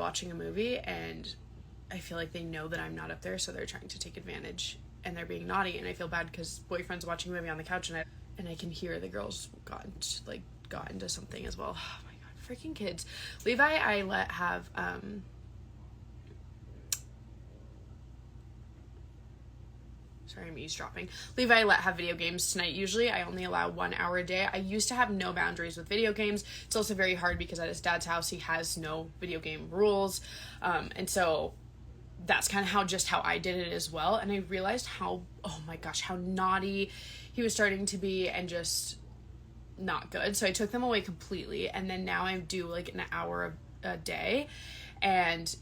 watching a movie, and I feel like they know that I'm not up there, so they're trying to take advantage, and they're being naughty, and I feel bad because boyfriend's watching a movie on the couch, and I can hear the girls got into something as well. Oh my god, freaking kids. Levi, I let have sorry, I'm eavesdropping. Levi, I let have video games tonight. Usually I only allow 1 hour a day. I used to have no boundaries with video games. It's also very hard because at his dad's house he has no video game rules, and so that's kind of how I did it as well. And I realized how, oh my gosh, how naughty he was starting to be and just not good. So I took them away completely, and then now I do like an hour a day. And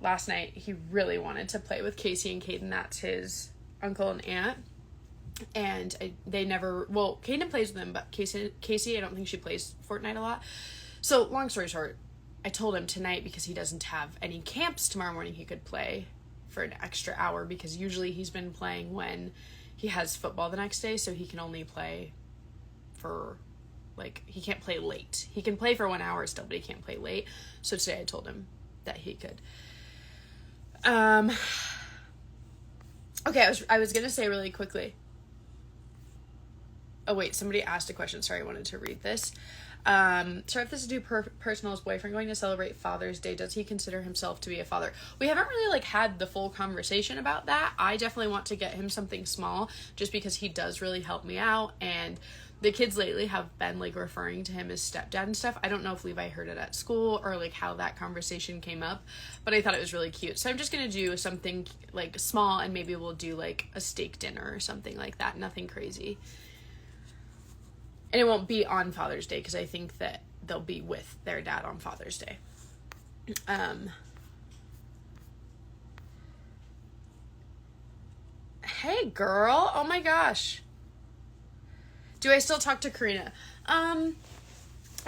last night he really wanted to play with Casey and Caden. That's his uncle and aunt, and Caden plays with them, but Casey I don't think she plays Fortnite a lot. So long story short, I told him tonight, because he doesn't have any camps tomorrow morning, he could play for an extra hour, because usually he's been playing when he has football the next day, so he can only play for, like, he can't play late. He can play for 1 hour still, but he can't play late. So today I told him that he could. Okay, I was gonna say really quickly. Oh wait, somebody asked a question. Sorry, I wanted to read this. Sorry if this is too personal. Is boyfriend going to celebrate Father's Day? Does he consider himself to be a father? We haven't really had the full conversation about that. I definitely want to get him something small, just because he does really help me out, and the kids lately have been referring to him as stepdad and stuff. I don't know if Levi heard it at school or how that conversation came up, but I thought it was really cute. So I'm just gonna do something small, and maybe we'll do a steak dinner or something like that. Nothing crazy. And it won't be on Father's Day, because I think that they'll be with their dad on Father's Day. Hey girl, oh my gosh. Do I still talk to Karina? I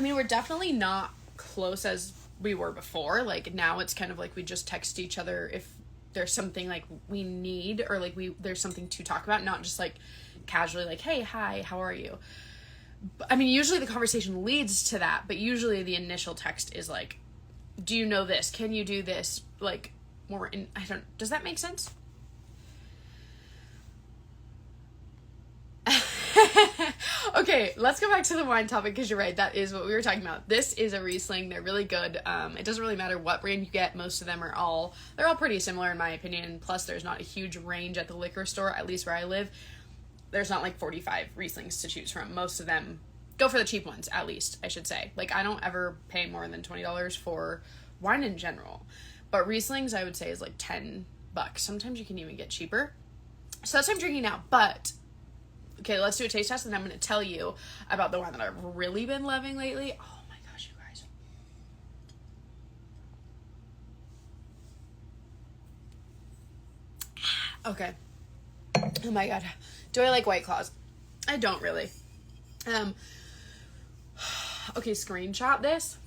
mean, we're definitely not close as we were before. Now it's kind of we just text each other if there's something we need, or there's something to talk about, not just casually hey, hi, how are you? I mean, usually the conversation leads to that, but usually the initial text is do you know this? Can you do this? Does that make sense? Okay, let's go back to the wine topic, because you're right, that is what we were talking about. This is a Riesling. They're really good. It doesn't really matter what brand you get. Most of them they're all pretty similar in my opinion. Plus, there's not a huge range at the liquor store, at least where I live. There's not 45 Rieslings to choose from. Most of them go for the cheap ones, at least, I should say. I don't ever pay more than $20 for wine in general. But Rieslings, I would say, is $10. Sometimes you can even get cheaper. So that's what I'm drinking now. But, okay, let's do a taste test, and I'm going to tell you about the wine that I've really been loving lately. Oh my gosh, you guys. Okay. Oh my god. Do I like White Claws? I don't really. Okay, screenshot this.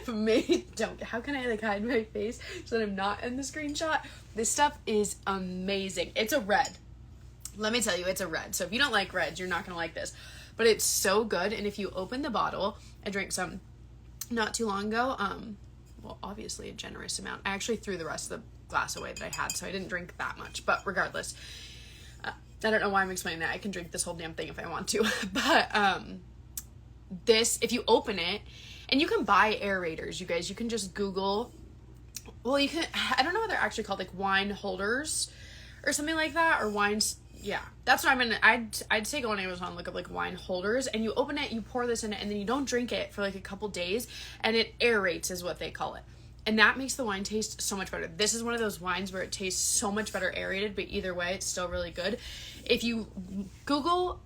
Maybe don't. How can I hide my face so that I'm not in the screenshot? This stuff is amazing. It's a red. Let me tell you, it's a red. So if you don't like reds, you're not gonna like this. But it's so good, and if you open the bottle, I drank some not too long ago. Well, obviously a generous amount. I actually threw the rest of the glass away that I had, so I didn't drink that much. But regardless, I don't know why I'm explaining that. I can drink this whole damn thing if I want to. But this, if you open it, and you can buy aerators, you guys. You can just Google. Well, you can. I don't know what they're actually called, wine holders or something like that, or wines. Yeah, that's what I'm in. I'd say go on Amazon and look up wine holders, and you open it, you pour this in it, and then you don't drink it for a couple days, and it aerates is what they call it. And that makes the wine taste so much better. This is one of those wines where it tastes so much better aerated, but either way, it's still really good. If you Google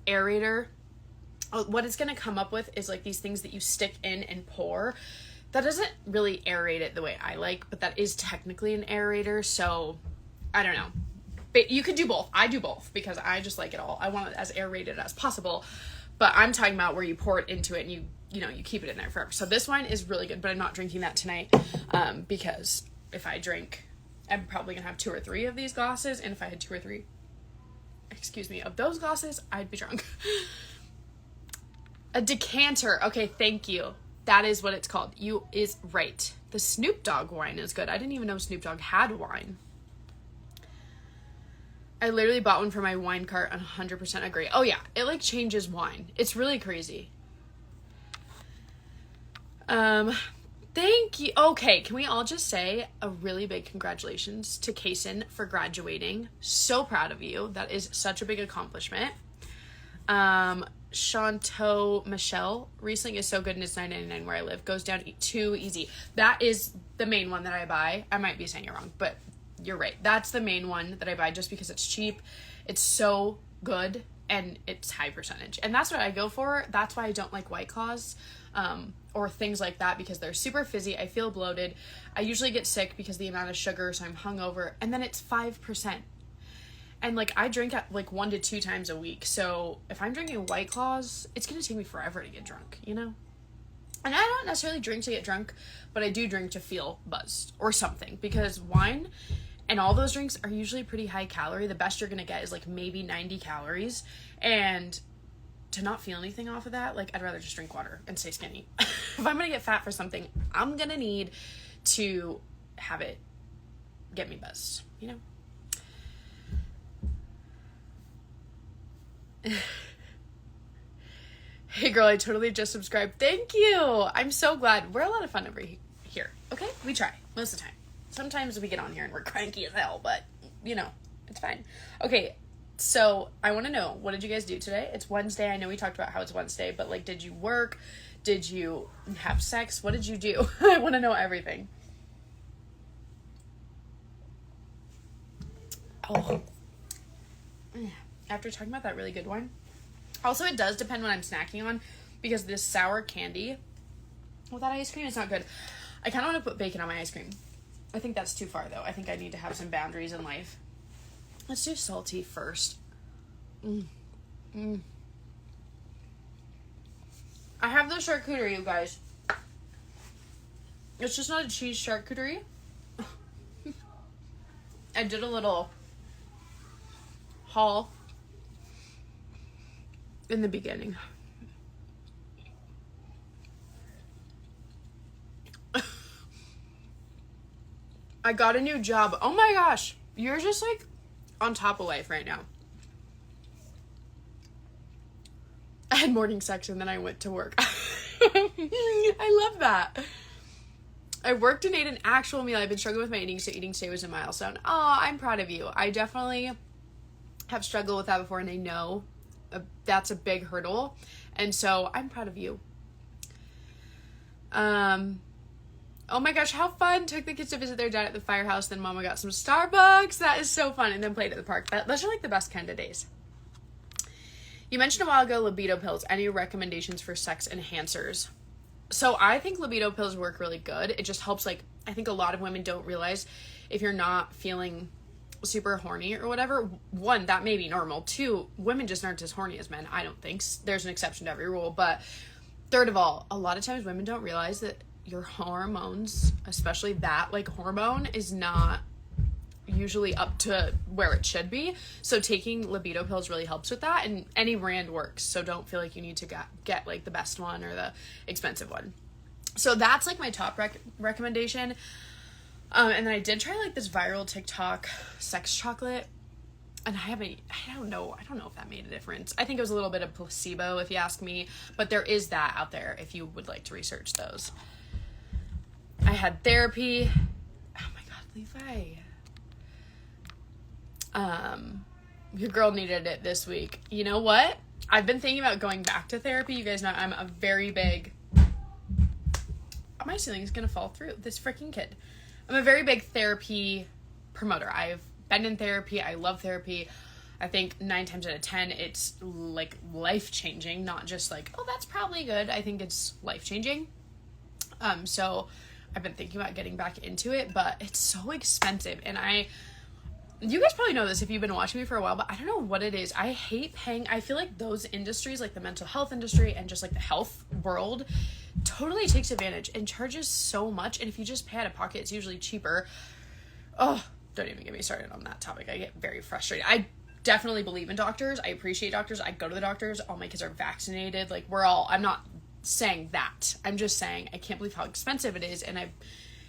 aerator, what it's going to come up with is these things that you stick in and pour. That doesn't really aerate it the way I like, but that is technically an aerator, so I don't know. But you could do both. I do both because I just like it all. I want it as aerated as possible, but I'm talking about where you pour it into it and you keep it in there forever. So this wine is really good, but I'm not drinking that tonight because if I drink, I'm probably gonna have 2 or 3 of these glasses, and if I had 2 or 3, of those glasses, I'd be drunk. A decanter. Okay, thank you. That is what it's called. You is right. The Snoop Dogg wine is good. I didn't even know Snoop Dogg had wine. I literally bought one for my wine cart and 100% agree. Oh yeah, it like changes wine. It's really crazy. Thank you. Okay, can we all just say a really big congratulations to Kaysen for graduating. So proud of you. That is such a big accomplishment. Chanteau Michelle, Riesling is so good and it's $9.99 where I live. Goes down too easy. That is the main one that I buy. I might be saying it wrong, but you're right. That's the main one that I buy just because it's cheap. It's so good and it's high percentage. And that's what I go for. That's why I don't like White Claws or things like that, because they're super fizzy. I feel bloated. I usually get sick because of the amount of sugar, so I'm hungover. And then it's 5%. And like I drink at like 1 to 2 times a week. So if I'm drinking White Claws, it's going to take me forever to get drunk, you know? And I don't necessarily drink to get drunk, but I do drink to feel buzzed or something, because wine and all those drinks are usually pretty high calorie. The best you're going to get is like maybe 90 calories. And to not feel anything off of that, like I'd rather just drink water and stay skinny. If I'm going to get fat for something, I'm going to need to have it get me buzzed, you know? Hey girl, I totally just subscribed. Thank you. I'm so glad. We're a lot of fun over here. Okay? We try most of the time. Sometimes we get on here and we're cranky as hell, but you know, it's fine. Okay. So I want to know, what did you guys do today? It's Wednesday. I know we talked about how it's Wednesday, but like, did you work? Did you have sex? What did you do? I want to know everything. Oh, after talking about that really good one. Also, it does depend what I'm snacking on, because this sour candy with that ice cream is not good. I kind of want to put bacon on my ice cream. I think that's too far, though. I think I need to have some boundaries in life. Let's do salty first. I have the charcuterie, you guys. It's just not a cheese charcuterie. I did a little haul in the beginning. I got a new job. Oh my gosh. You're just like on top of life right now. I had morning sex and then I went to work. I love that. I worked and ate an actual meal. I've been struggling with my eating, so eating today was a milestone. Oh, I'm proud of you. I definitely have struggled with that before, and I know that's a big hurdle, and so I'm proud of you. Oh my gosh, how fun. Took the kids to visit their dad at the firehouse, then mama got some Starbucks. That is so fun. And then played at the park. Those are like the best kind of days. You mentioned a while ago libido pills. Any recommendations for sex enhancers? So I think libido pills work really good. It just helps, like, I think a lot of women don't realize if you're not feeling super horny or whatever. 1, that may be normal. 2, women just aren't as horny as men. I don't think. There's an exception to every rule. But 3rd of all, a lot of times women don't realize that your hormones, especially that like hormone, is not usually up to where it should be. So taking libido pills really helps with that, and any brand works. So don't feel like you need to get like the best one or the expensive one. So that's like my top recommendation. And then I did try like this viral TikTok sex chocolate, and I don't know if that made a difference. I think it was a little bit of placebo if you ask me, but there is that out there if you would like to research those. I had therapy. Oh my God, Levi. Your girl needed it this week. You know what? I've been thinking about going back to therapy. You guys know I'm a very big... My ceiling is gonna fall through. This freaking kid. I'm a very big therapy promoter. I've been in therapy. I love therapy. I think 9 times out of 10, it's like life-changing, not just like, oh, that's probably good. I think it's life-changing. So I've been thinking about getting back into it, but it's so expensive. And you guys probably know this if you've been watching me for a while, but I don't know what it is. I hate paying. I feel like those industries, like the mental health industry and just like the health world, totally takes advantage and charges so much. And if you just pay out of pocket, it's usually cheaper. Oh, don't even get me started on that topic. I get very frustrated. I definitely believe in doctors. I appreciate doctors. I go to the doctors. All my kids are vaccinated. Like I'm not saying that. I'm just saying I can't believe how expensive it is. And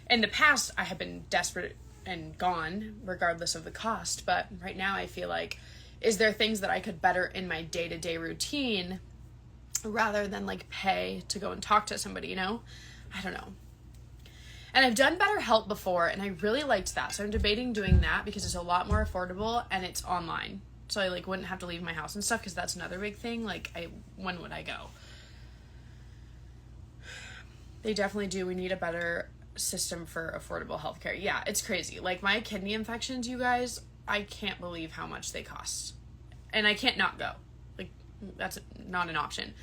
in the past, I have been desperate and gone regardless of the cost. But right now I feel like, is there things that I could better in my day-to-day routine rather than like pay to go and talk to somebody, you know? I don't know. And I've done BetterHelp before and I really liked that. So I'm debating doing that because it's a lot more affordable and it's online. So I like wouldn't have to leave my house and stuff, because that's another big thing. Like when would I go? They definitely do. We need a better system for affordable healthcare. Yeah, it's crazy. Like my kidney infections, you guys, I can't believe how much they cost. And I can't not go. Like, that's not an option.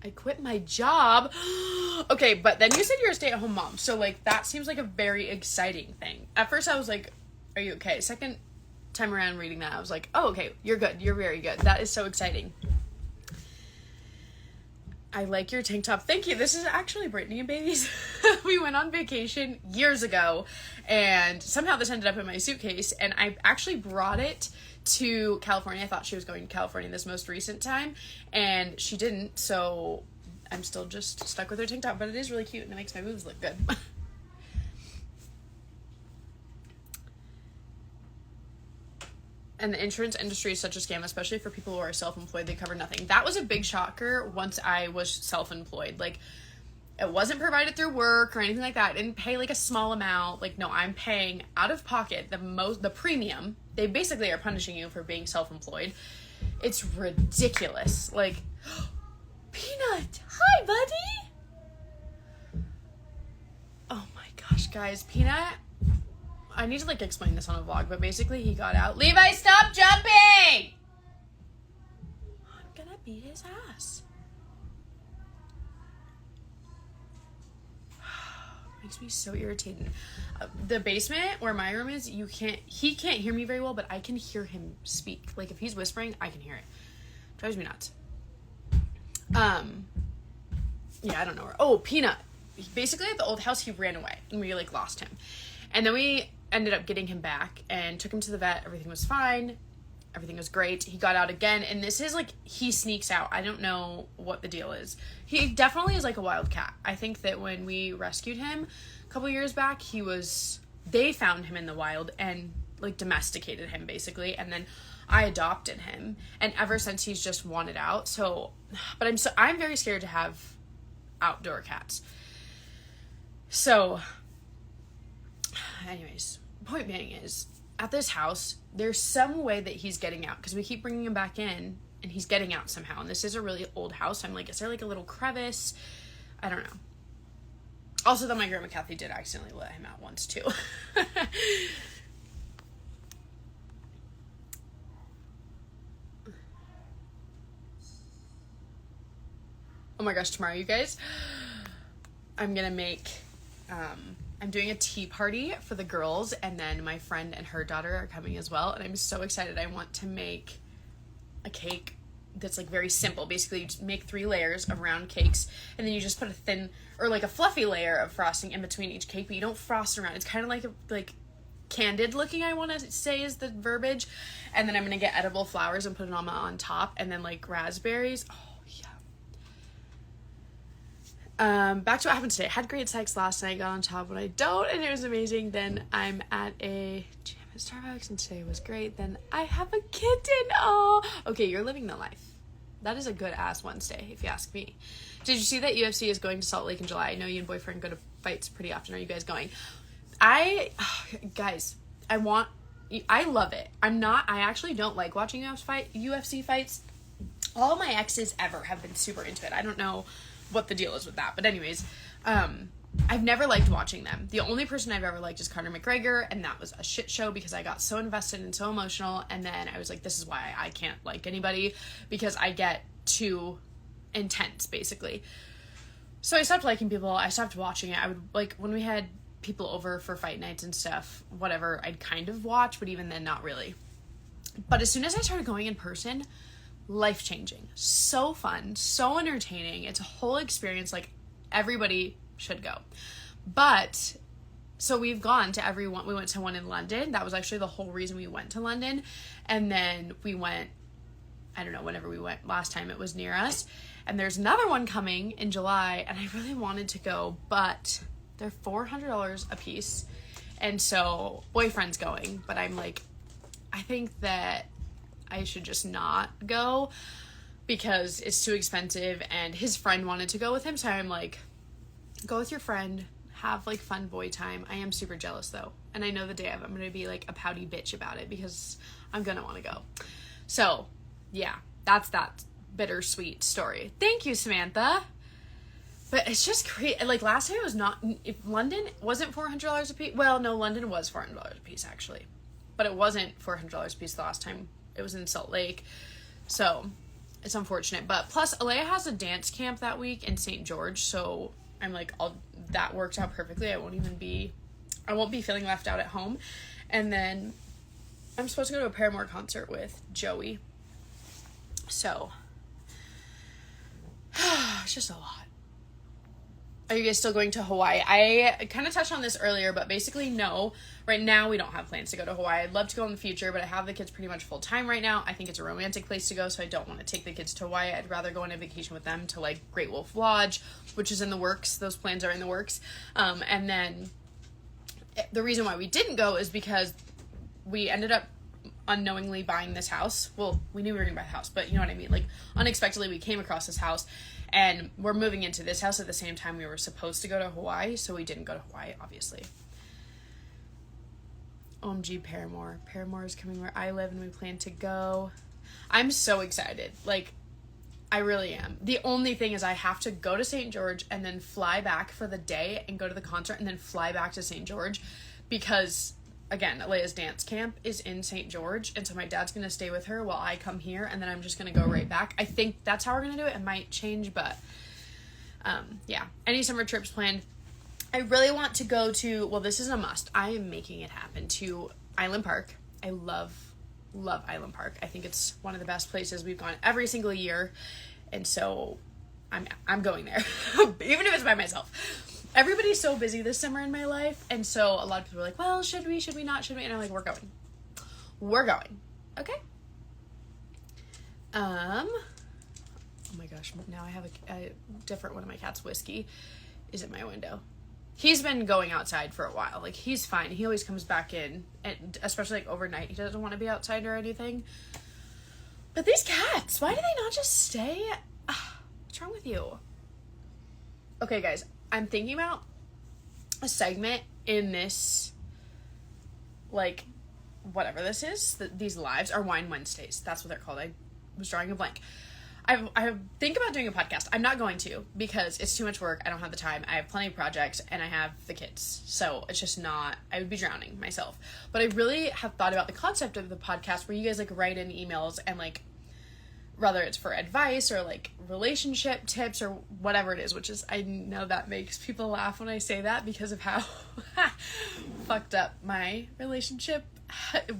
I quit my job. Okay, but then you said you're a stay-at-home mom. So, like, that seems like a very exciting thing. At first, I was like, are you okay? Second time around reading that, I was like, oh, okay, you're good. You're very good. That is so exciting. I like your tank top. Thank you. This is actually Brittany and Babies. We went on vacation years ago, and somehow this ended up in my suitcase, and I actually brought it to California. I thought she was going to California this most recent time, and she didn't, so I'm still just stuck with her tank top, but it is really cute, and it makes my boobs look good. And the insurance industry is such a scam, especially for people who are self-employed. They cover nothing. That was a big shocker once I was self-employed. Like, it wasn't provided through work or anything like that. I didn't pay like a small amount. Like, no, I'm paying out of pocket the premium. They basically are punishing you for being self-employed. It's ridiculous. Like, Peanut, hi, buddy. Oh my gosh, guys, Peanut. I need to like explain this on a vlog, but basically he got out. Levi, stop jumping! I'm gonna beat his ass. Makes me so irritated. The basement where my room is, he can't hear me very well, but I can hear him speak. Like if he's whispering, I can hear it. Drives me nuts. Yeah, I don't know where. Oh, Peanut. Basically at the old house, he ran away and we like lost him. And then we ended up getting him back and took him to the vet. Everything was fine. Everything was great. He got out again. And this is like, he sneaks out. I don't know what the deal is. He definitely is like a wild cat. I think that when we rescued him a couple years back, they found him in the wild and like domesticated him basically. And then I adopted him. And ever since he's just wanted out. So, but I'm very scared to have outdoor cats. So anyways, point being is, at this house, there's some way that he's getting out, because we keep bringing him back in, and he's getting out somehow, and this is a really old house. I'm like, is there like a little crevice? I don't know. Also, though, my grandma Kathy did accidentally let him out once, too. Oh my gosh, tomorrow, you guys, I'm gonna make, I'm doing a tea party for the girls, and then my friend and her daughter are coming as well, and I'm so excited. I want to make a cake that's like very simple. Basically, you just make 3 layers of round cakes, and then you just put a thin or like a fluffy layer of frosting in between each cake, but you don't frost around. It's kind of like candid looking, I want to say is the verbiage. And then I'm gonna get edible flowers and put it on top, and then like raspberries. Oh yeah. Back to what happened today. I had great sex last night, got on top when I don't, and it was amazing. Then I'm at a jam at Starbucks, and today was great. Then I have a kitten. Oh, okay, you're living the life. That is a good ass Wednesday, if you ask me. Did you see that UFC is going to Salt Lake in July? I know you and boyfriend go to fights pretty often. Are you guys going? Guys, I love it. I actually don't like watching UFC fights. All my exes ever have been super into it. I don't know what the deal is with that, but anyways, I've never liked watching them. The only person I've ever liked is Conor McGregor, and that was a shit show because I got so invested and so emotional, and then I was like, this is why I can't like anybody, because I get too intense, basically. So I stopped liking people. I stopped watching it. I would, like, when we had people over for fight nights and stuff, whatever, I'd kind of watch, but even then, not really. But as soon as I started going in person, life-changing. So fun, so entertaining. It's a whole experience. Like, everybody should go. But so we've gone to every one. We went to one in London. That was actually the whole reason we went to London. And then we went, I don't know, whenever we went last time, it was near us. And there's another one coming in July, and I really wanted to go, but they're $400 a piece. And so boyfriend's going, but I'm like, I think that I should just not go because it's too expensive, and his friend wanted to go with him. So I'm like, go with your friend, have like fun boy time. I am super jealous though. And I know the day of, I'm going to be like a pouty bitch about it because I'm going to want to go. So yeah, that's that bittersweet story. Thank you, Samantha. But it's just crazy. Like last time it was not, if London wasn't $400 a piece. Well, no, London was $400 a piece actually, but it wasn't $400 a piece the last time. It was in Salt Lake. So it's unfortunate, but plus Alea has a dance camp that week in St. George. So I'm like, that worked out perfectly. I won't be feeling left out at home. And then I'm supposed to go to a Paramore concert with Joey. So it's just a lot. Are you guys still going to Hawaii? I kind of touched on this earlier, but basically no. Right now, we don't have plans to go to Hawaii. I'd love to go in the future, but I have the kids pretty much full time right now. I think it's a romantic place to go, so I don't want to take the kids to Hawaii. I'd rather go on a vacation with them to like Great Wolf Lodge, which is in the works. Those plans are in the works. And then the reason why we didn't go is because we ended up unknowingly buying this house. Well, we knew we were going to buy the house, but you know what I mean? Like unexpectedly, we came across this house. And we're moving into this house at the same time we were supposed to go to Hawaii, so we didn't go to Hawaii, obviously. OMG, Paramore. Paramore is coming where I live, and we plan to go. I'm so excited. Like, I really am. The only thing is I have to go to St. George and then fly back for the day and go to the concert and then fly back to St. George because, again, Alea's dance camp is in St. George, and so my dad's going to stay with her while I come here, and then I'm just going to go right back. I think that's how we're going to do it. It might change, but yeah. Any summer trips planned? I really want to go to, well, this is a must. I am making it happen, to Island Park. I love Island Park. I think it's one of the best places. We've gone every single year, and so I'm going there, even if it's by myself. Everybody's so busy this summer in my life, and so a lot of people are like, well, should we not, and I'm like, we're going, okay? Oh my gosh, now I have a different one of my cats. Whiskey is at my window. He's been going outside for a while. Like, he's fine. He always comes back in, and especially like overnight, he doesn't want to be outside or anything. But these cats, why do they not just stay? What's wrong with you? Okay, guys, I'm thinking about a segment in this, like, whatever this is, these lives are Wine Wednesdays. That's what they're called. I was drawing a blank. I think about doing a podcast. I'm not going to because it's too much work. I don't have the time. I have plenty of projects and I have the kids. So it's just not, I would be drowning myself. But I really have thought about the concept of the podcast where you guys like write in emails and like, whether it's for advice or like relationship tips or whatever it is, which is, I know that makes people laugh when I say that because of how fucked up my relationship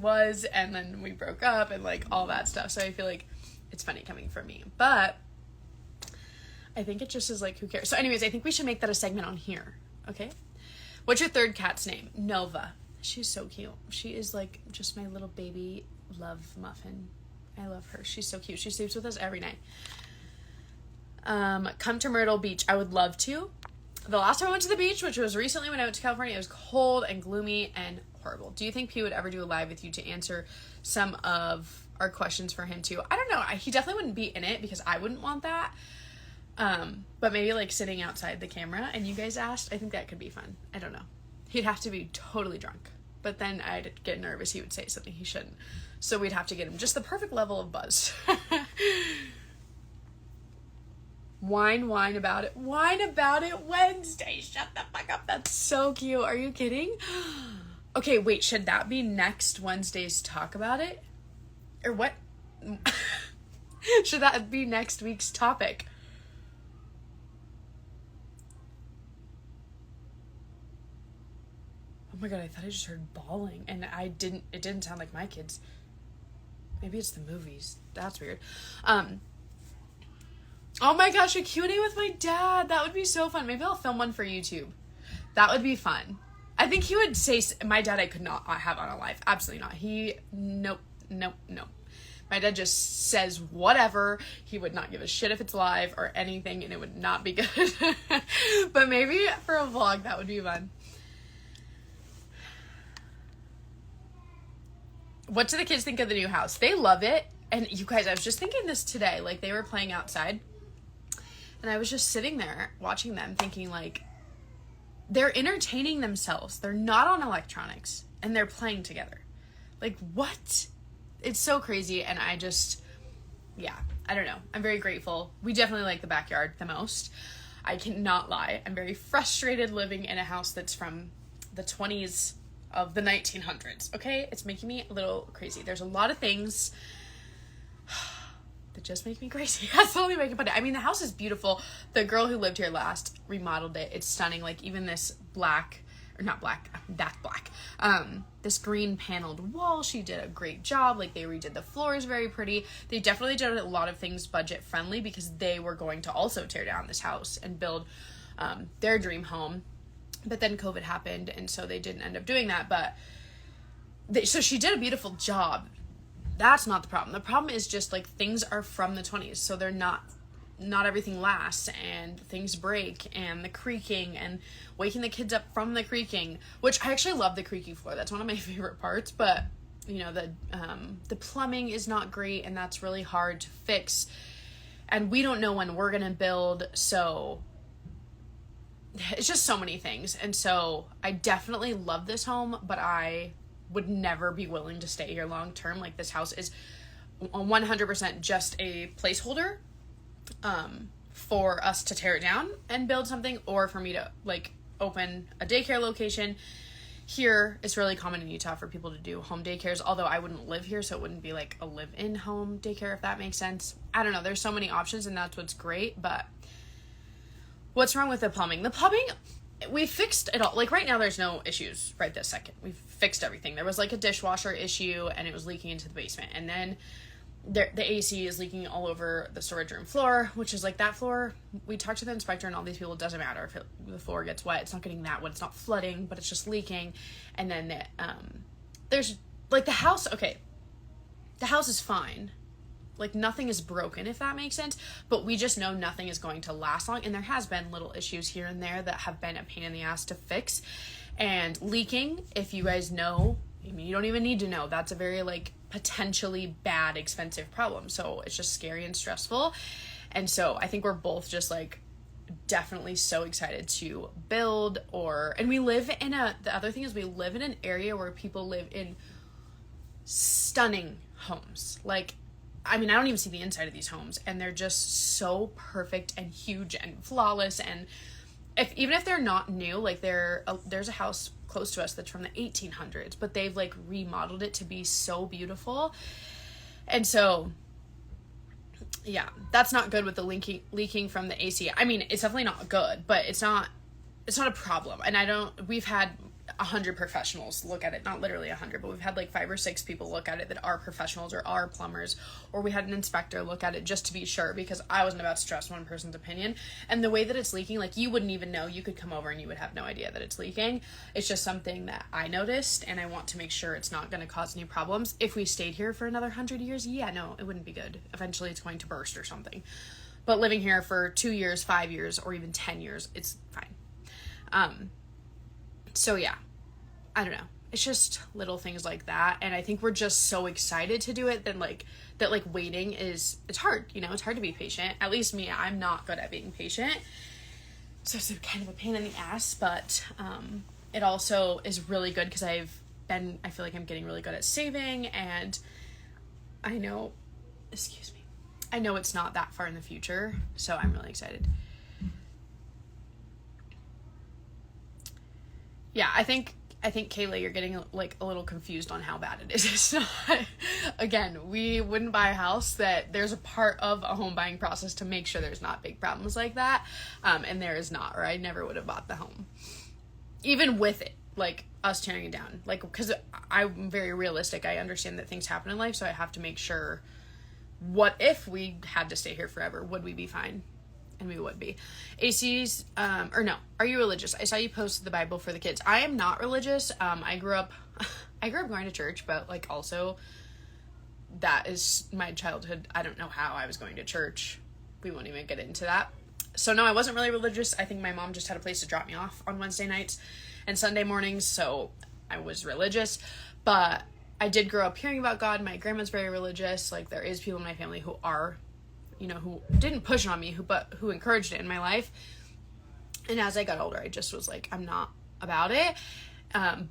was, and then we broke up and like all that stuff. So I feel like it's funny coming from me, but I think it just is like, who cares? So anyways, I think we should make that a segment on here. Okay. What's your third cat's name? Nova. She's so cute. She is like just my little baby love muffin. I love her. She's so cute. She sleeps with us every night. Come to Myrtle Beach. I would love to. The last time I went to the beach, which was recently when I went to California, it was cold and gloomy and horrible. Do you think P would ever do a live with you to answer some of our questions for him too? I don't know. He definitely wouldn't be in it because I wouldn't want that. But maybe like sitting outside the camera and you guys asked, I think that could be fun. I don't know. He'd have to be totally drunk, but then I'd get nervous. He would say something he shouldn't. So we'd have to get him just the perfect level of buzz. Whine about it. Whine about it Wednesday. Shut the fuck up. That's so cute. Are you kidding? Okay, wait. Should that be next Wednesday's talk about it? Or what? Should that be next week's topic? Oh my god, I thought I just heard bawling and it didn't sound like my kids. Maybe it's the movies. That's weird. Oh my gosh, a Q&A with my dad. That would be so fun. Maybe I'll film one for YouTube. That would be fun. I think he would say, my dad I could not have on a live. Absolutely not. Nope. My dad just says whatever. He would not give a shit if it's live or anything, and it would not be good. But maybe for a vlog, that would be fun. What do the kids think of the new house? They love it. And you guys, I was just thinking this today. Like, they were playing outside, and I was just sitting there watching them thinking, like, they're entertaining themselves. They're not on electronics, and they're playing together. Like, what? It's so crazy, and I just, yeah, I don't know. I'm very grateful. We definitely like the backyard the most. I cannot lie. I'm very frustrated living in a house that's from the 20s of the 1900s, okay? It's making me a little crazy. There's a lot of things that just make me crazy. That's the only way I can put it. I mean, the house is beautiful. The girl who lived here last remodeled it. It's stunning. Like, even this this green paneled wall, she did a great job. Like, they redid the floors very pretty. They definitely did a lot of things budget friendly because they were going to also tear down this house and build their dream home. But then COVID happened, and so they didn't end up doing that. But so she did a beautiful job. That's not the problem. The problem is just, like, things are from the 20s, so they're not everything lasts, and things break, and the creaking, and waking the kids up from the creaking, which I actually love the creaky floor. That's one of my favorite parts, but, you know, the plumbing is not great, and that's really hard to fix, and we don't know when we're gonna build, so it's just so many things. And so I definitely love this home, but I would never be willing to stay here long term. Like, this house is 100% just a placeholder for us to tear it down and build something, or for me to, like, open a daycare location. Here, it's really common in Utah for people to do home daycares, although I wouldn't live here, so it wouldn't be like a live-in home daycare, if that makes sense. I don't know. There's so many options, and that's what's great, but what's wrong with the plumbing? The plumbing, we fixed it all. Like, right now, there's no issues right this second. We've fixed everything. There was, like, a dishwasher issue, and it was leaking into the basement. And then the AC is leaking all over the storage room floor, which is, like, that floor. We talked to the inspector and all these people. It doesn't matter if the floor gets wet. It's not getting that wet. It's not flooding, but it's just leaking. And then there's, like, the house. Okay, the house is fine. Like, nothing is broken, if that makes sense, but we just know nothing is going to last long, and there has been little issues here and there that have been a pain in the ass to fix. And leaking, if you guys know, I mean, you don't even need to know, that's a very, like, potentially bad, expensive problem, so it's just scary and stressful. And so I think we're both just, like, definitely so excited to build, and we live in the other thing is we live in an area where people live in stunning homes. Like, I mean, I don't even see the inside of these homes, and they're just so perfect and huge and flawless. And even if they're not new, like, there's a house close to us that's from the 1800s, but they've, like, remodeled it to be so beautiful. And so, yeah, that's not good with the leaking from the AC. I mean, it's definitely not good, but it's not a problem. And we've had 100 professionals look at it, not literally 100, but we've had like 5 or 6 people look at it that are professionals or are plumbers, or we had an inspector look at it just to be sure, because I wasn't about to trust one person's opinion. And the way that it's leaking, like, you wouldn't even know. You could come over and you would have no idea that it's leaking. It's just something that I noticed, and I want to make sure it's not going to cause any problems. If we stayed here for another 100 years, yeah, no, it wouldn't be good. Eventually it's going to burst or something. But living here for 2 years, 5 years, or even 10 years, it's fine. So yeah, I don't know. It's just little things like that. And I think we're just so excited to do it that waiting it's hard, you know, it's hard to be patient. At least me, I'm not good at being patient. So it's kind of a pain in the ass, but, it also is really good because I feel like I'm getting really good at saving, and I know it's not that far in the future. So I'm really excited. Yeah, I think Kayla, you're getting like a little confused on how bad it is. It's not, again, we wouldn't buy a house that there's a part of a home buying process to make sure there's not big problems like that. And there is not, or I never would have bought the home. Even with it, like us tearing it down, like, because I'm very realistic. I understand that things happen in life, so I have to make sure, what if we had to stay here forever? Would we be fine? and we would be. AC's, or no, are you religious? I saw you post the Bible for the kids. I am not religious. I grew up going to church, but like also that is my childhood. I don't know how I was going to church. We won't even get into that. So no, I wasn't really religious. I think my mom just had a place to drop me off on Wednesday nights and Sunday mornings, so I was religious. But I did grow up hearing about God. My grandma's very religious. Like, there is people in my family who are, who didn't push on me, but who encouraged it in my life. And as I got older, I just was like, I'm not about it.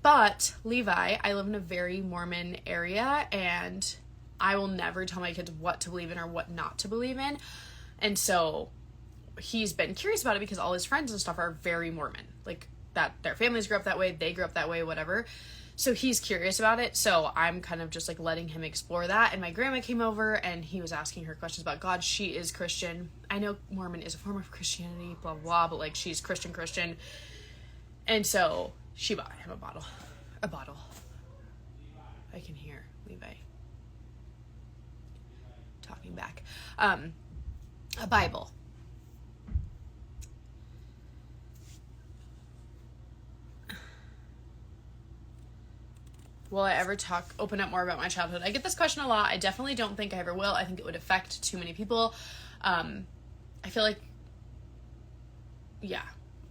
But Levi, I live in a very Mormon area, and I will never tell my kids what to believe in or what not to believe in. And so he's been curious about it because all his friends and stuff are very Mormon. Like, that their families grew up that way, they grew up that way, whatever. So he's curious about it. So I'm kind of just like letting him explore that. And my grandma came over and he was asking her questions about God. She is Christian. I know Mormon is a form of Christianity, blah, blah, blah, but like she's Christian. And so she bought him a bottle. I can hear Levi talking back. A Bible. Will I ever open up more about my childhood? I get this question a lot. I definitely don't think I ever will. I think it would affect too many people. I feel like, yeah,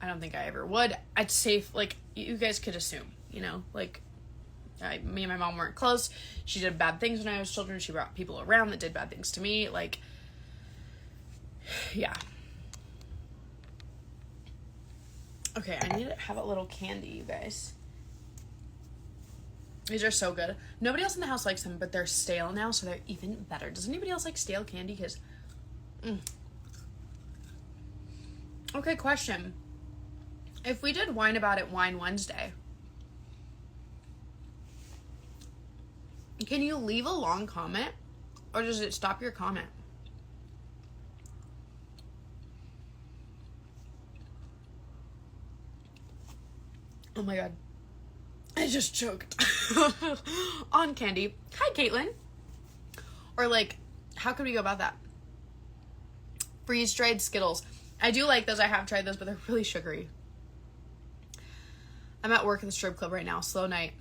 I don't think I ever would. I'd say, like, you guys could assume, like, me and my mom weren't close. She did bad things when I was children. She brought people around that did bad things to me. Like, yeah. Okay, I need to have a little candy, you guys. These are so good. Nobody else in the house likes them, but they're stale now, so they're even better. Does anybody else like stale candy? Because, Okay, question. If we did Wine About It Wine Wednesday, can you leave a long comment, or does it stop your comment? Oh my god. I just choked on candy. Hi, Caitlin. Or like, how could we go about that? Freeze-dried Skittles. I do like those. I have tried those, but they're really sugary. I'm at work in the strip club right now. Slow night.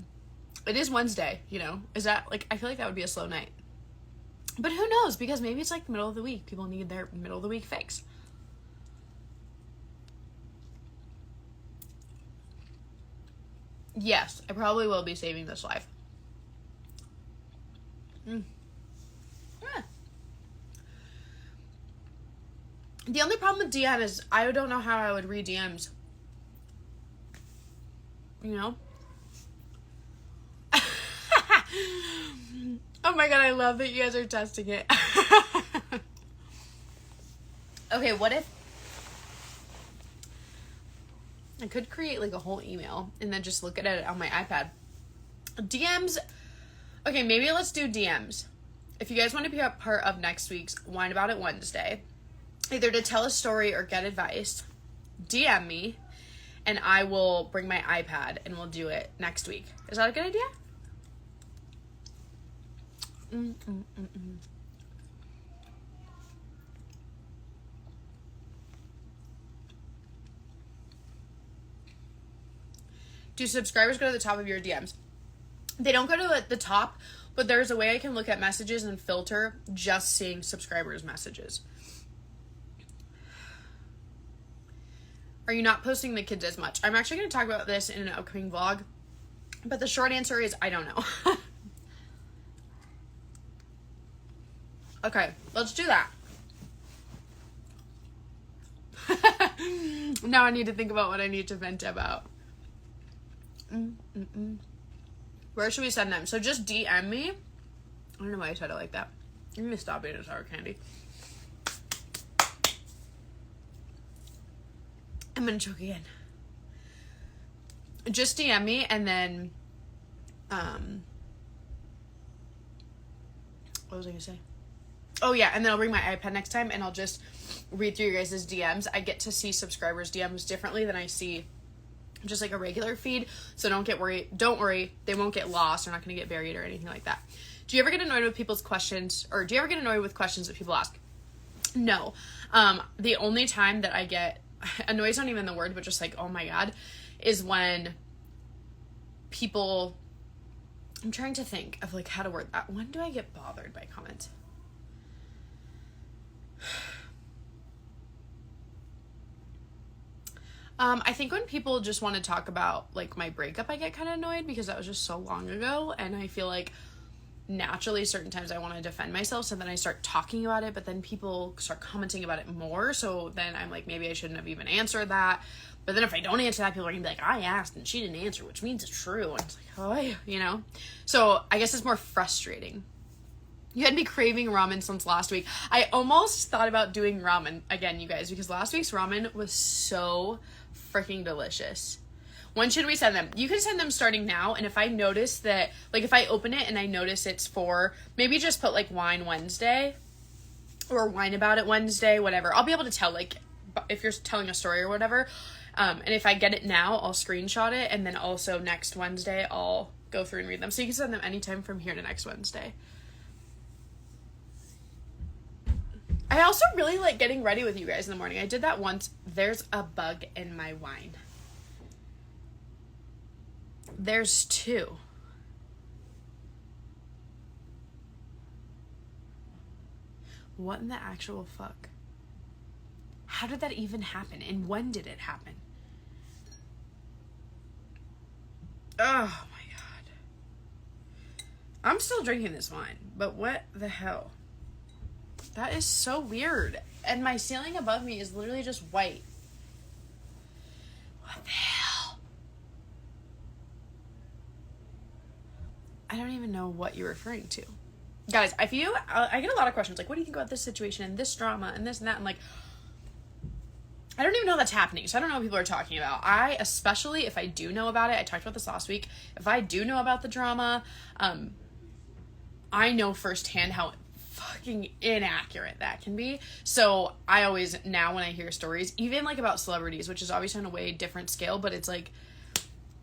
It is Wednesday, Is that, like, I feel like that would be a slow night. But who knows? Because maybe it's like the middle of the week. People need their middle of the week fix. Yes, I probably will be saving this live. Yeah. The only problem with DM is I don't know how I would read DMs. Oh my god, I love that you guys are testing it. Okay, what if I could create like a whole email and then just look at it on my iPad. DMs. Okay, maybe let's do DMs. If you guys want to be a part of next week's Wine About It Wednesday, either to tell a story or get advice, DM me and I will bring my iPad and we'll do it next week. Is that a good idea? Do subscribers go to the top of your DMs? They don't go to the top, but there's a way I can look at messages and filter just seeing subscribers' messages. Are you not posting the kids as much? I'm actually going to talk about this in an upcoming vlog, but the short answer is I don't know. Okay, let's do that. Now I need to think about what I need to vent about. Where should we send them? So just DM me. I don't know why I said it like that. I'm gonna stop eating sour candy. I'm gonna choke again. Just DM me and then what was I gonna say? Oh yeah, and then I'll bring my iPad next time and I'll just read through your guys' DMs. I get to see subscribers' DMs differently than I see just like a regular feed, so don't worry, they won't get lost, they're not going to get buried or anything like that. Do you ever get annoyed with people's questions, or do you ever get annoyed with questions that people ask? No. The only time that I get annoyed's not even the word, but just like, oh my God, is when people, I'm trying to think of like how to word that. When do I get bothered by comments? I think when people just want to talk about like my breakup, I get kind of annoyed because that was just so long ago, and I feel like naturally certain times I want to defend myself, so then I start talking about it, but then people start commenting about it more, so then I'm like, maybe I shouldn't have even answered that. But then if I don't answer that, people are gonna be like, I asked and she didn't answer, which means it's true. And it's like, oh, you know? So I guess it's more frustrating. You had me craving ramen since last week. I almost thought about doing ramen again, you guys, because last week's ramen was so freaking delicious. When should we send them? You can send them starting now, and if I notice that, like if I open it and I notice it's for, maybe just put like Wine Wednesday or Wine About It Wednesday, whatever. I'll be able to tell, like, if you're telling a story or whatever. And if I get it now, I'll screenshot it, and then also next Wednesday, I'll go through and read them. So you can send them anytime from here to next Wednesday. I also really like getting ready with you guys in the morning. I did that once. There's a bug in my wine. There's 2. What in the actual fuck? How did that even happen? And when did it happen? Oh my God. I'm still drinking this wine, but what the hell? That is so weird. And my ceiling above me is literally just white. What the hell? I don't even know what you're referring to. Guys, I get a lot of questions like, what do you think about this situation and this drama and this and that? And like, I don't even know that's happening, so I don't know what people are talking about. Especially if I do know about it, I talked about this last week, if I do know about the drama, I know firsthand how fucking inaccurate that can be. So I always, now when I hear stories, even like about celebrities, which is obviously on a way different scale, but it's like,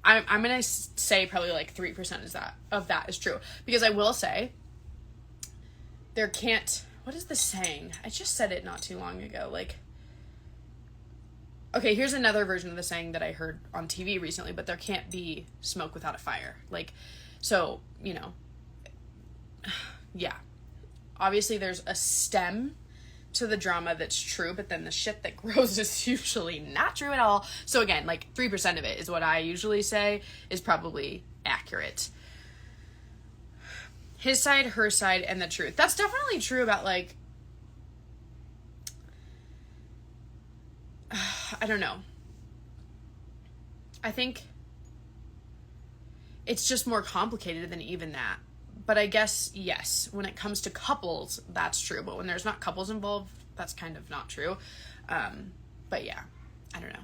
I'm gonna say probably like 3% of that is true. Because I will say, what is the saying? I just said it not too long ago, like, okay, here's another version of the saying that I heard on TV recently, but there can't be smoke without a fire. Like, so, you know, yeah. Obviously, there's a stem to the drama that's true, but then the shit that grows is usually not true at all. So again, like 3% of it is what I usually say is probably accurate. His side, her side, and the truth. That's definitely true about like, I don't know. I think it's just more complicated than even that. But I guess, yes, when it comes to couples, that's true. But when there's not couples involved, that's kind of not true. But yeah, I don't know.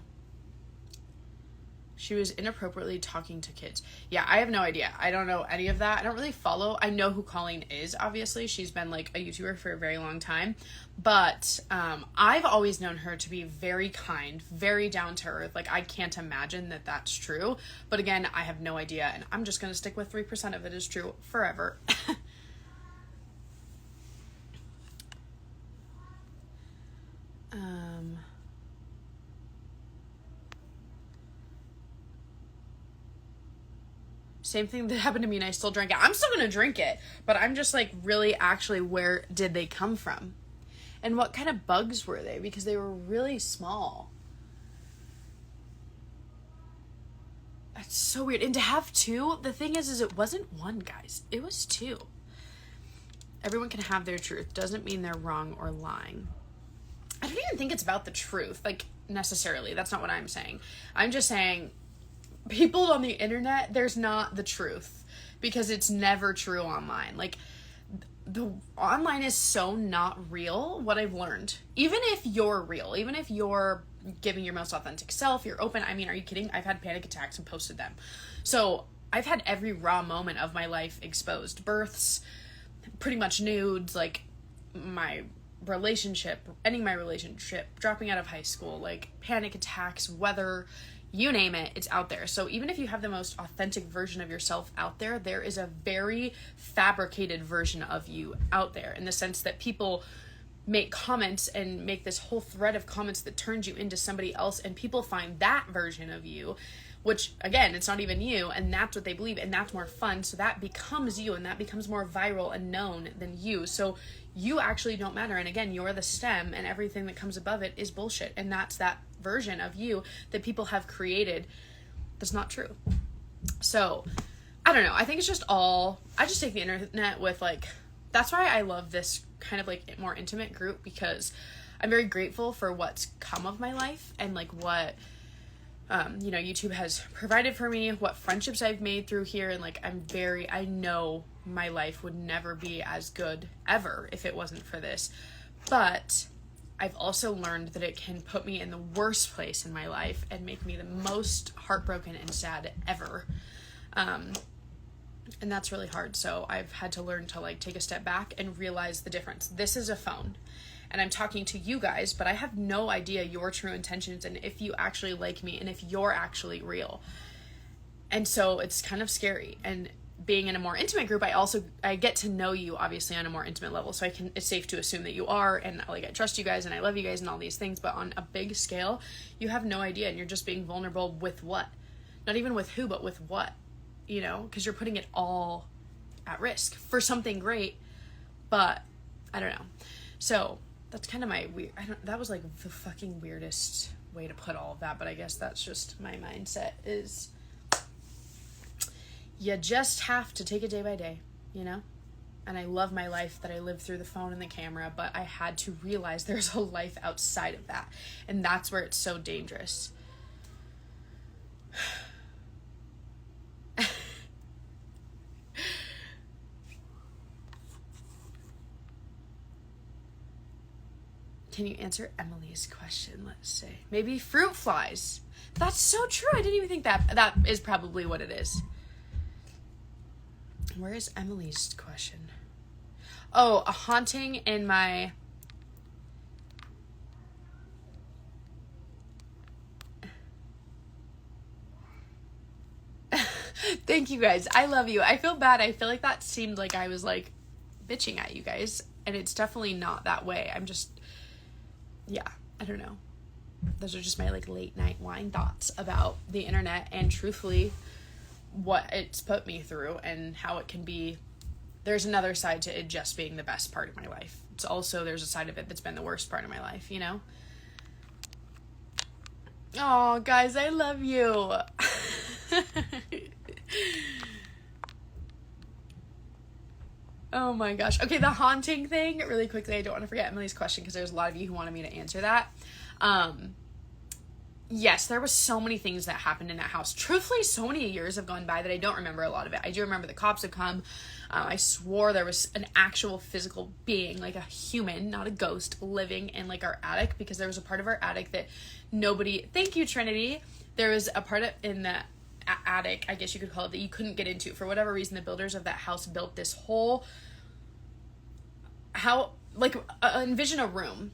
She was inappropriately talking to kids. Yeah, I have no idea. I don't know any of that. I don't really follow. I know who Colleen is, obviously. She's been like a YouTuber for a very long time. But I've always known her to be very kind, very down to earth. Like, I can't imagine that that's true. But again, I have no idea. And I'm just going to stick with 3% of it is true forever. Same thing that happened to me and I still drank it. I'm still gonna drink it, but I'm just like, really actually, where did they come from? And what kind of bugs were they? Because they were really small. That's so weird. And to have 2, the thing is it wasn't 1, guys. It was 2. Everyone can have their truth. Doesn't mean they're wrong or lying. I don't even think it's about the truth, like, necessarily. That's not what I'm saying. I'm just saying, people on the internet, there's not the truth, because it's never true online. Like, the online is so not real, what I've learned. Even if you're real, even if you're giving your most authentic self, you're open. I mean, are you kidding? I've had panic attacks and posted them. So I've had every raw moment of my life exposed. Births, pretty much nudes, like my relationship, ending my relationship, dropping out of high school, like panic attacks, weather, you name it, it's out there. So even if you have the most authentic version of yourself out there, there is a very fabricated version of you out there, in the sense that people make comments and make this whole thread of comments that turns you into somebody else, and people find that version of you, which again, it's not even you, and that's what they believe, and that's more fun, so that becomes you, and that becomes more viral and known than you. So you actually don't matter, and again, you're the stem, and everything that comes above it is bullshit, and that's that version of you that people have created that's not true. So I don't know, I think it's just all, I just take the internet with like, that's why I love this kind of like more intimate group, because I'm very grateful for what's come of my life, and like what you know, YouTube has provided for me, what friendships I've made through here, and like I know my life would never be as good ever if it wasn't for this. But I've also learned that it can put me in the worst place in my life and make me the most heartbroken and sad ever. And that's really hard. So I've had to learn to like take a step back and realize the difference. This is a phone, and I'm talking to you guys, but I have no idea your true intentions and if you actually like me and if you're actually real. And so it's kind of scary. And being in a more intimate group, I get to know you obviously on a more intimate level. So it's safe to assume that you are, and like I trust you guys and I love you guys and all these things, but on a big scale, you have no idea, and you're just being vulnerable with what? Not even with who, but with what? You know, because you're putting it all at risk for something great, but I don't know. So that's kind of my weird, that was like the fucking weirdest way to put all of that, but I guess that's just my mindset, is you just have to take it day by day, you know? And I love my life that I lived through the phone and the camera, but I had to realize there's a life outside of that, and that's where it's so dangerous. Can you answer Emily's question? Let's say maybe fruit flies. That's so true. I didn't even think that is probably what it is. Where is Emily's question? Oh, a haunting in my... Thank you guys. I love you. I feel bad. I feel like that seemed like I was like bitching at you guys, and it's definitely not that way. I'm just... yeah, I don't know. Those are just my like late night wine thoughts about the internet, and truthfully what it's put me through and how it can be. There's another side to it just being the best part of my life. It's also, there's a side of it that's been the worst part of my life, you know? Oh, guys, I love you. Oh my gosh. Okay, the haunting thing, really quickly, I don't want to forget Emily's question because there's a lot of you who wanted me to answer that. Yes, there was so many things that happened in that house. Truthfully, so many years have gone by that I don't remember a lot of it. I do remember the cops have come. I swore there was an actual physical being, like a human, not a ghost, living in like our attic, because there was a part of our attic that nobody, thank you, Trinity. There was a part in the attic, I guess you could call it, that you couldn't get into. For whatever reason, the builders of that house built this whole, envision a room.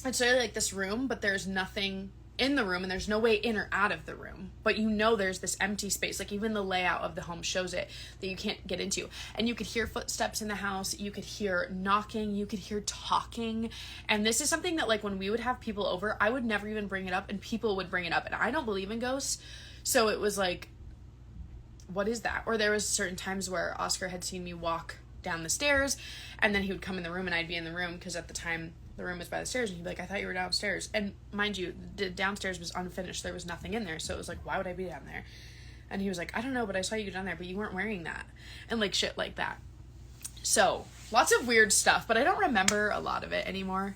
It's really like this room, but there's nothing in the room, and there's no way in or out of the room, but you know there's this empty space. Like even the layout of the home shows it, that you can't get into. And you could hear footsteps in the house, you could hear knocking, you could hear talking. And this is something that like when we would have people over, I would never even bring it up, and people would bring it up, and I don't believe in ghosts, so it was like, what is that? Or there was certain times where Oscar had seen me walk down the stairs, and then he would come in the room and I'd be in the room, because at the time the room was by the stairs, and he'd be like, I thought you were downstairs. And mind you, the downstairs was unfinished. There was nothing in there. So it was like, why would I be down there? And he was like, I don't know, but I saw you go down there, but you weren't wearing that. And like shit like that. So lots of weird stuff, but I don't remember a lot of it anymore.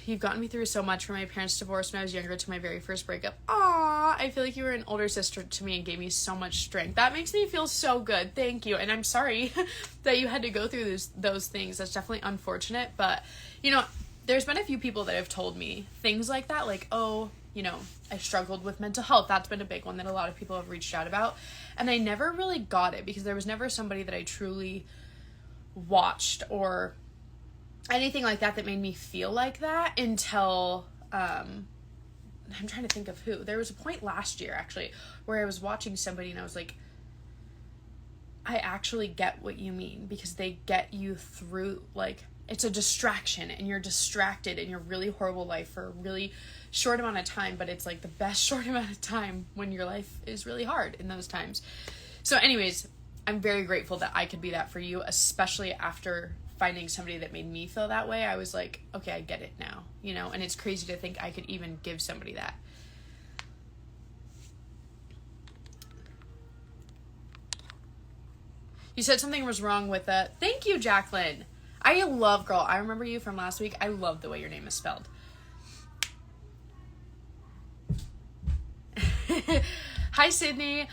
You've gotten me through so much, from my parents' divorce when I was younger to my very first breakup. Aww, I feel like you were an older sister to me and gave me so much strength. That makes me feel so good. Thank you. And I'm sorry that you had to go through those things. That's definitely unfortunate. But, you know, there's been a few people that have told me things like that. Like, oh, you know, I struggled with mental health. That's been a big one that a lot of people have reached out about. And I never really got it, because there was never somebody that I truly watched or anything like that made me feel like that until, I'm trying to think of who. There was a point last year, actually, where I was watching somebody and I was like, I actually get what you mean, because they get you through, like, it's a distraction, and you're distracted in your really horrible life for a really short amount of time, but it's like the best short amount of time when your life is really hard in those times. So anyways, I'm very grateful that I could be that for you, especially after finding somebody that made me feel that way. I was like, okay, I get it now, you know, and it's crazy to think I could even give somebody that. You said something was wrong with that. Thank you, Jacqueline. I love, girl, I remember you from last week. I love the way your name is spelled. Hi, Sydney.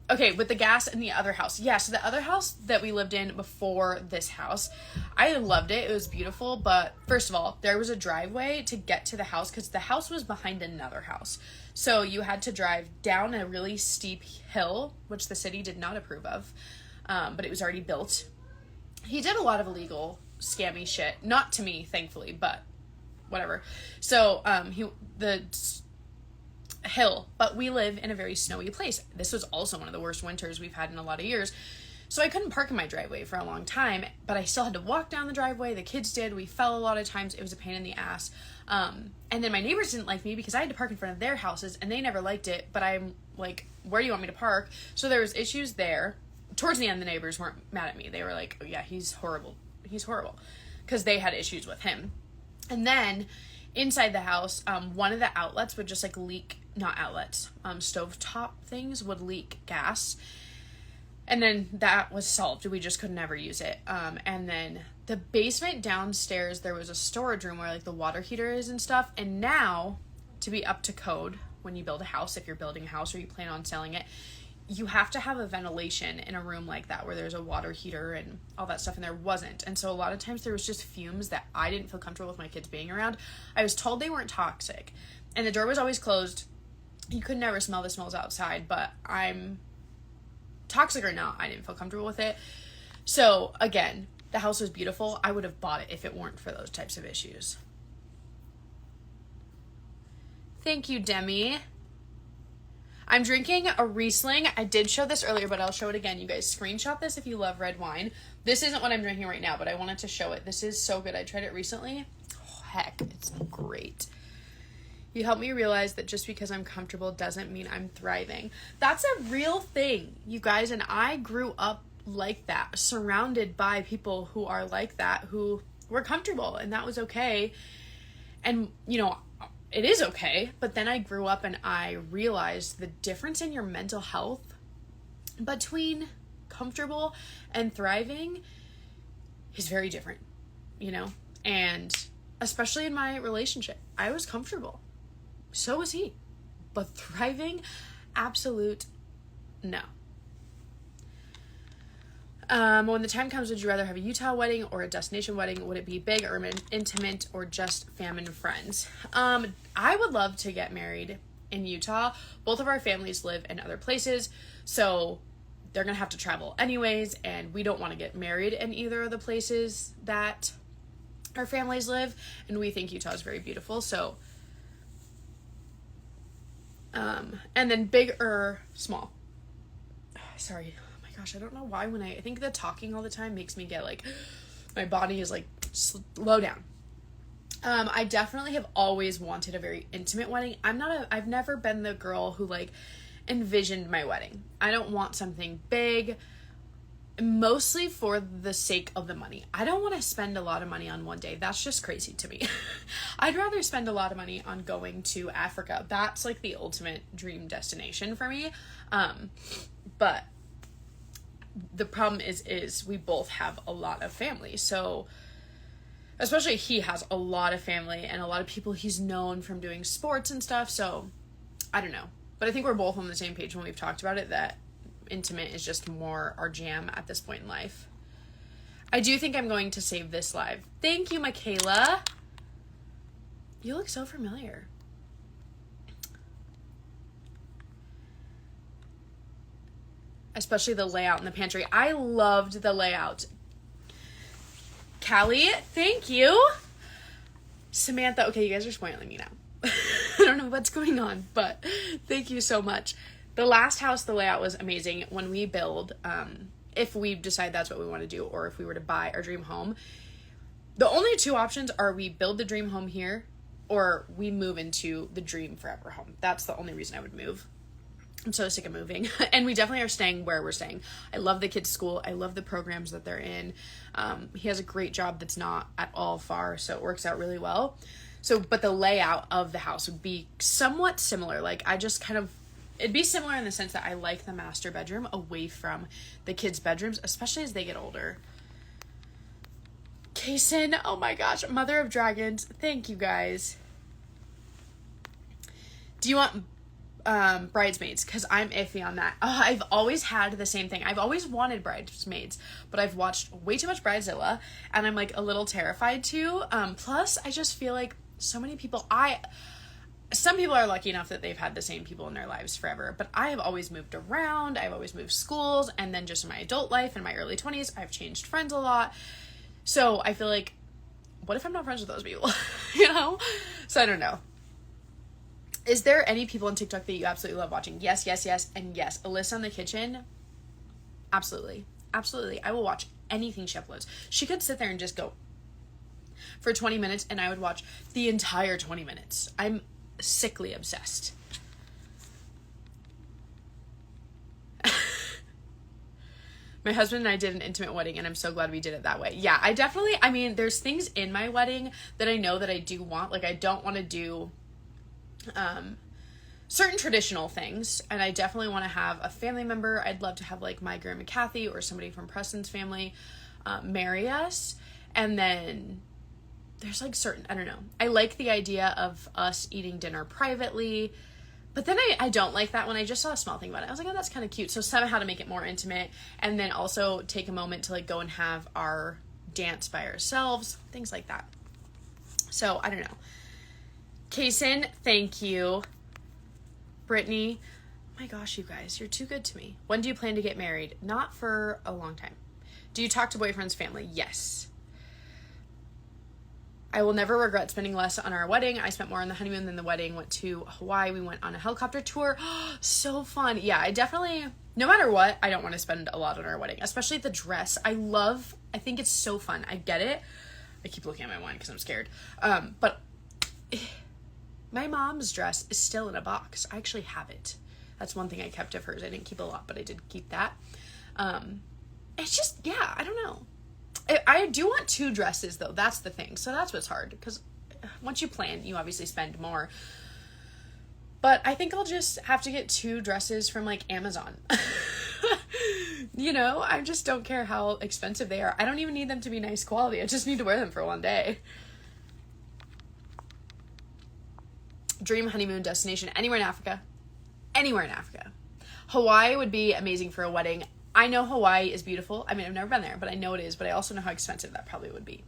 Okay, with the gas in the other house. Yeah, so the other house that we lived in before this house, I loved it. It was beautiful, but first of all, there was a driveway to get to the house because the house was behind another house. So you had to drive down a really steep hill, which the city did not approve of, but it was already built. He did a lot of illegal, scammy shit. Not to me, thankfully, but whatever. So the hill, but we live in a very snowy place. This was also one of the worst winters we've had in a lot of years. So I couldn't park in my driveway for a long time, but I still had to walk down the driveway. The kids did. We fell a lot of times. It was a pain in the ass. And then my neighbors didn't like me because I had to park in front of their houses and they never liked it. But I'm like, where do you want me to park? So there was issues there. Towards the end, the neighbors weren't mad at me. They were like, oh yeah, he's horrible. He's horrible. Because they had issues with him. And then inside the house, one of the outlets would just like leak, not outlets, stovetop things would leak gas. And then that was solved. We just could never use it. And then the basement downstairs, there was a storage room where like the water heater is and stuff. And now, to be up to code, when you build a house, if you're building a house or you plan on selling it, you have to have a ventilation in a room like that where there's a water heater and all that stuff, and there wasn't. And so a lot of times there was just fumes that I didn't feel comfortable with my kids being around. I was told they weren't toxic, and the door was always closed. You could never smell the smells outside, but I'm toxic or not, I didn't feel comfortable with it. So again, the house was beautiful. I would have bought it if it weren't for those types of issues. Thank you, Demi. I'm drinking a Riesling. I did show this earlier, but I'll show it again. You guys screenshot this if you love red wine. This isn't what I'm drinking right now, but I wanted to show it. This is so good. I tried it recently. Oh, heck, it's great. You helped me realize that just because I'm comfortable doesn't mean I'm thriving. That's a real thing, you guys, and I grew up like that, surrounded by people who are like that, who were comfortable, and that was okay. And, you know, it is okay, but then I grew up and I realized the difference in your mental health between comfortable and thriving is very different, you know? And especially in my relationship, I was comfortable. So was he. But thriving, absolute no. When the time comes, would you rather have a Utah wedding or a destination wedding? Would it be big or intimate or just family and friends? I would love to get married in Utah. Both of our families live in other places, so they're going to have to travel anyways, and we don't want to get married in either of the places that our families live, and we think Utah is very beautiful, so and then big or small. Sorry. Gosh, I don't know why I think the talking all the time makes me get like, my body is like, slow down. I definitely have always wanted a very intimate wedding. I've never been the girl who like envisioned my wedding. I don't want something big, mostly for the sake of the money. I don't want to spend a lot of money on one day. That's just crazy to me. I'd rather spend a lot of money on going to Africa. That's like the ultimate dream destination for me. But the problem is we both have a lot of family. So especially he has a lot of family and a lot of people he's known from doing sports and stuff. So I don't know, but I think we're both on the same page when we've talked about it, that intimate is just more our jam at this point in life. I do think I'm going to save this live. Thank you, Michaela. You look so familiar. Especially the layout in the pantry. I loved the layout. Callie, thank you. Samantha, okay, you guys are spoiling me now. I don't know what's going on, but thank you so much. The last house, the layout was amazing. When we build, if we decide that's what we want to do, or if we were to buy our dream home, The only two options are we build the dream home here or we move into the dream forever home. That's the only reason I would move. I'm so sick of moving. And we definitely are staying where we're staying. I love the kids' school. I love the programs that they're in. He has a great job that's not at all far, so it works out really well. So, but the layout of the house would be somewhat similar. Like, I just kind of, it'd be similar in the sense that I like the master bedroom away from the kids' bedrooms, especially as they get older. Kason, oh my gosh, Mother of Dragons, thank you guys. Do you want bridesmaids? Because I'm iffy on that. Oh, I've always had the same thing. I've always wanted bridesmaids, but I've watched way too much Bridezilla, and I'm like a little terrified too. Plus, I just feel like so many people, some people are lucky enough that they've had the same people in their lives forever, but I have always moved around. I've always moved schools, and then just in my adult life, in my early 20s, I've changed friends a lot. So I feel like, what if I'm not friends with those people? You know? So I don't know. Is there any people on TikTok that you absolutely love watching? Yes, yes, yes, and yes. Alyssa in the kitchen? Absolutely. Absolutely. I will watch anything she uploads. She could sit there and just go for 20 minutes, and I would watch the entire 20 minutes. I'm sickly obsessed. My husband and I did an intimate wedding, and I'm so glad we did it that way. Yeah, I mean, there's things in my wedding that I know that I do want. Like, I don't want to do certain traditional things, and I definitely want to have a family member. I'd love to have, like, my grandma Kathy or somebody from Preston's family marry us. And then there's, like, certain, I don't know. I like the idea of us eating dinner privately. But then I don't like that when I just saw a small thing about it. I was like, oh, that's kind of cute. So somehow to make it more intimate, and then also take a moment to, like, go and have our dance by ourselves, things like that. So I don't know. Kason, thank you. Brittany, oh my gosh, you guys, you're too good to me. When do you plan to get married? Not for a long time. Do you talk to boyfriend's family? Yes. I will never regret spending less on our wedding. I spent more on the honeymoon than the wedding. Went to Hawaii. We went on a helicopter tour. So fun. Yeah, I definitely, no matter what, I don't want to spend a lot on our wedding, especially the dress. I think it's so fun. I get it. I keep looking at my wine because I'm scared. But my mom's dress is still in a box. I actually have it. That's one thing I kept of hers. I didn't keep a lot, but I did keep that. It's just, yeah, I don't know. I do want 2 dresses, though. That's the thing. So that's what's hard, because once you plan, you obviously spend more. But I think I'll just have to get 2 dresses from, like, Amazon. You know, I just don't care how expensive they are. I don't even need them to be nice quality. I just need to wear them for one day. Dream honeymoon destination. Anywhere in Africa. Anywhere in Africa. Hawaii would be amazing for a wedding. I know Hawaii is beautiful. I mean, I've never been there, but I know it is. But I also know how expensive that probably would be.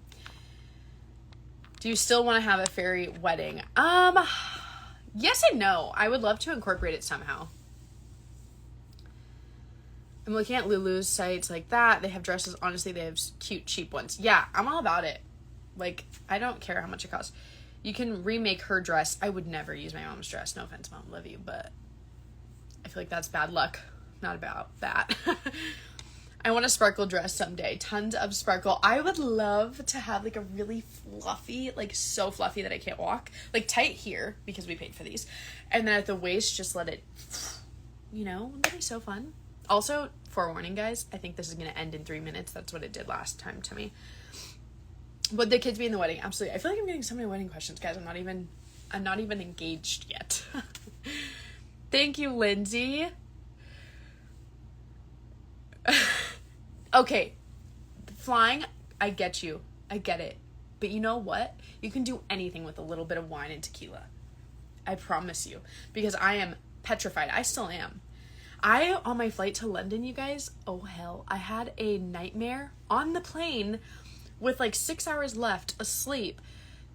Do you still want to have a fairy wedding? Yes and no. I would love to incorporate it somehow. I'm looking at Lulu's sites like that. They have dresses. Honestly, they have cute, cheap ones. Yeah, I'm all about it. Like, I don't care how much it costs. You can remake her dress. I would never use my mom's dress. No offense, Mom. Love you. But I feel like that's bad luck. Not about that. I want a sparkle dress someday. Tons of sparkle. I would love to have, like, a really fluffy, like, so fluffy that I can't walk. Like, tight here, because we paid for these. And then at the waist, just let it, you know, that'd be so fun. Also, forewarning, guys, I think this is going to end in 3 minutes. That's what it did last time to me. Would the kids be in the wedding? Absolutely. I feel like I'm getting so many wedding questions, guys. I'm not even engaged yet. Thank you, Lindsay. Okay, flying, I get you. I get it. But you know what? You can do anything with a little bit of wine and tequila. I promise you. Because I am petrified. I still am. On my flight to London, you guys, oh hell, I had a nightmare on the plane with like 6 hours left asleep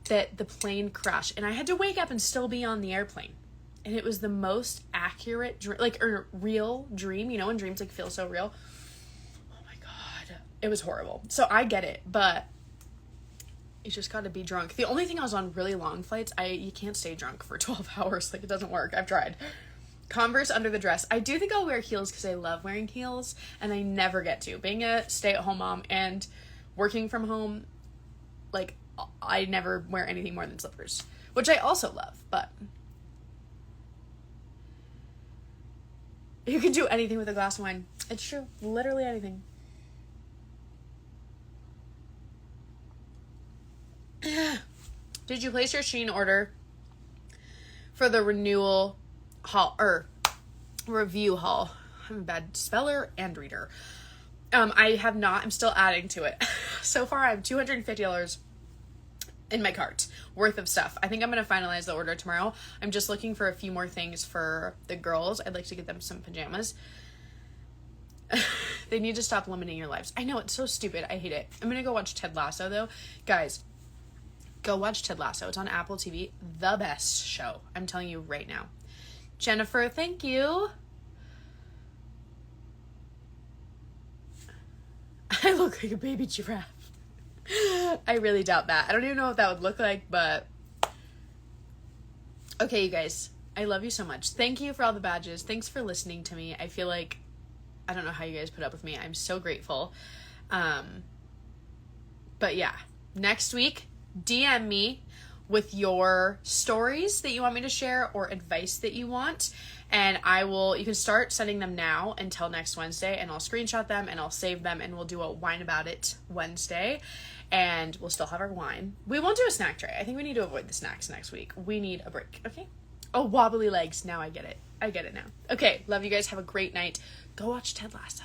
that the plane crashed. And I had to wake up and still be on the airplane. And it was the most accurate, real dream. You know when dreams like feel so real? It was horrible. So I get it, but you just gotta be drunk. The only thing I was on really long flights, you can't stay drunk for 12 hours. Like, it doesn't work. I've tried. Converse under the dress. I do think I'll wear heels because I love wearing heels, and I never get to. Being a stay-at-home mom and working from home, Like, I never wear anything more than slippers, which I also love, but you can do anything with a glass of wine. It's true. Literally anything. Did you place your Shein order for the renewal haul or review haul? I'm a bad speller and reader. I have not. I'm still adding to it. So far, I have $250 in my cart worth of stuff. I think I'm going to finalize the order tomorrow. I'm just looking for a few more things for the girls. I'd like to get them some pajamas. They need to stop limiting your lives. I know, it's so stupid. I hate it. I'm going to go watch Ted Lasso, though. Guys, go watch Ted Lasso. It's on Apple TV. The best show. I'm telling you right now. Jennifer, thank you. I look like a baby giraffe. I really doubt that. I don't even know what that would look like, but... Okay, you guys. I love you so much. Thank you for all the badges. Thanks for listening to me. I feel like... I don't know how you guys put up with me. I'm so grateful. But yeah. Next week, DM me with your stories that you want me to share or advice that you want. And you can start sending them now until next Wednesday, and I'll screenshot them and I'll save them, and we'll do a wine about it Wednesday, and we'll still have our wine. We won't do a snack tray. I think we need to avoid the snacks next week. We need a break. Okay. Oh, wobbly legs. Now I get it. I get it now. Okay. Love you guys. Have a great night. Go watch Ted Lasso.